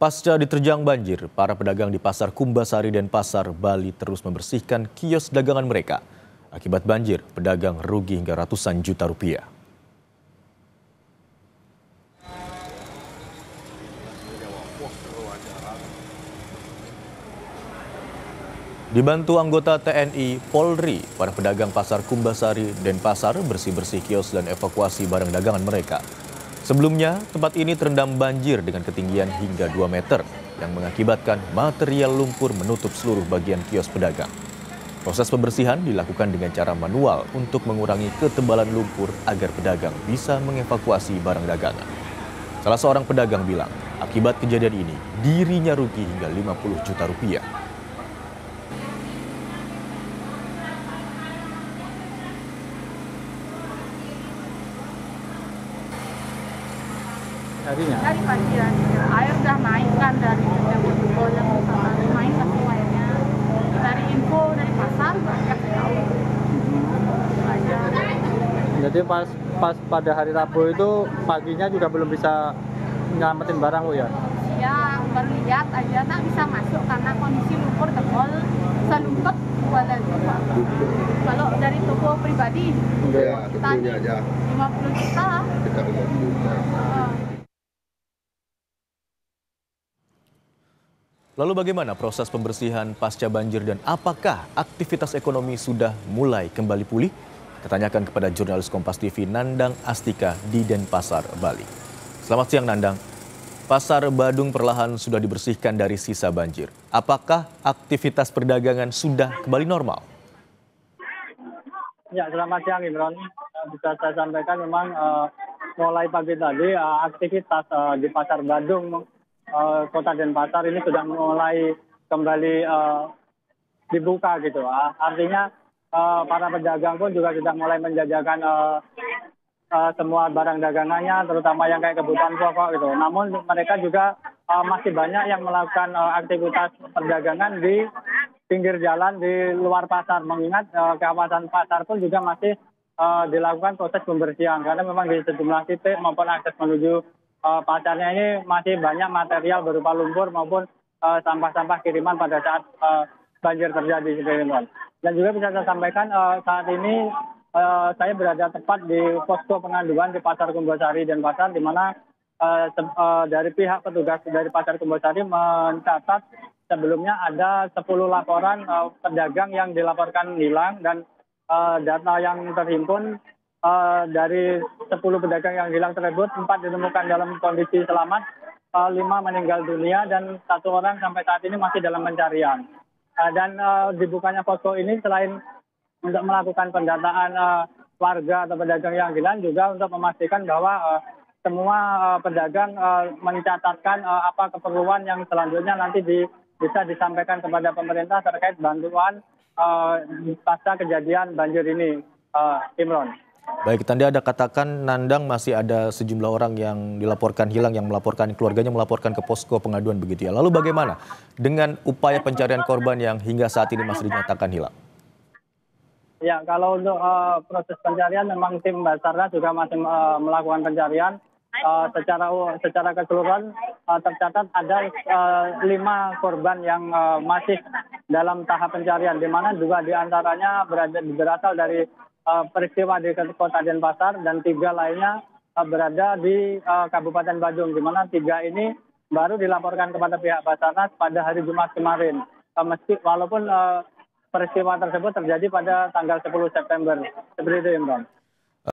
Pasca diterjang banjir, para pedagang di Pasar Kumbasari dan Pasar Bali terus membersihkan kios dagangan mereka. Akibat banjir, pedagang rugi hingga ratusan juta rupiah. Dibantu anggota TNI, Polri, para pedagang Pasar Kumbasari dan Pasar bersih-bersih kios dan evakuasi barang dagangan mereka. Sebelumnya, tempat ini terendam banjir dengan ketinggian hingga 2 meter yang mengakibatkan material lumpur menutup seluruh bagian kios pedagang. Proses pembersihan dilakukan dengan cara manual untuk mengurangi ketebalan lumpur agar pedagang bisa mengevakuasi barang dagangan. Salah seorang pedagang bilang, akibat kejadian ini, dirinya rugi hingga 50 juta rupiah. Dari banjiran, air udah naik kan dari jebol yang naik ke semuanya. Dari info dari pasar kasih tahu. Aja. Jadi pas pada hari Rabu itu paginya juga belum bisa nyelamatin barang Bu ya? Ya baru lihat aja tak bisa masuk karena kondisi lumpur tebal selumpet badan itu. Kalau dari toko pribadi Ya, kita aja. 50 juta. Kita 50 juta. Lalu bagaimana proses pembersihan pasca banjir dan apakah aktivitas ekonomi sudah mulai kembali pulih? Kita tanyakan kepada jurnalis Kompas TV Nandang Astika di Denpasar, Bali. Selamat siang Nandang. Pasar Badung perlahan sudah dibersihkan dari sisa banjir. Apakah aktivitas perdagangan sudah kembali normal? Ya, selamat siang Imron. Bisa saya sampaikan memang mulai pagi tadi aktivitas di Pasar Badung Kota Denpasar ini sudah mulai kembali dibuka gitu. Artinya para pedagang pun juga sudah mulai menjajakan semua barang dagangannya, terutama yang kayak kebutuhan pokok gitu. Namun mereka juga masih banyak yang melakukan aktivitas perdagangan di pinggir jalan di luar pasar. Mengingat kawasan pasar pun juga masih dilakukan proses pembersihan karena memang di sejumlah titik maupun akses menuju pasarnya ini masih banyak material berupa lumpur maupun sampah-sampah kiriman pada saat banjir terjadi. Dan juga bisa saya sampaikan saat ini saya berada tepat di posko pengaduan di Pasar Kumbasari dan Pasar, di mana dari pihak petugas dari Pasar Kumbasari mencatat sebelumnya ada 10 laporan pedagang yang dilaporkan hilang dan data yang terhimpun dari 10 pedagang yang hilang tersebut, 4 ditemukan dalam kondisi selamat, 5 meninggal dunia, dan 1 orang sampai saat ini masih dalam pencarian. Dan dibukanya posko ini selain untuk melakukan pendataan warga atau pedagang yang hilang, juga untuk memastikan bahwa semua pedagang mencatatkan apa keperluan yang selanjutnya nanti bisa disampaikan kepada pemerintah terkait bantuan pasca kejadian banjir ini, Imron. Baik, tadi ada katakan Nandang masih ada sejumlah orang yang dilaporkan hilang, yang melaporkan keluarganya melaporkan ke posko pengaduan begitu ya. Lalu bagaimana dengan upaya pencarian korban yang hingga saat ini masih dinyatakan hilang? Ya, kalau untuk proses pencarian memang tim Basarnas juga masih melakukan pencarian. Secara keseluruhan tercatat ada 5 korban yang masih dalam tahap pencarian, di mana 2 diantaranya berasal dari peristiwa di Kota Denpasar dan 3 lainnya berada di Kabupaten Badung, di mana 3 ini baru dilaporkan kepada pihak Basarnas pada hari Jumat kemarin. Walaupun peristiwa tersebut terjadi pada tanggal 10 September. Seperti itu, Imron.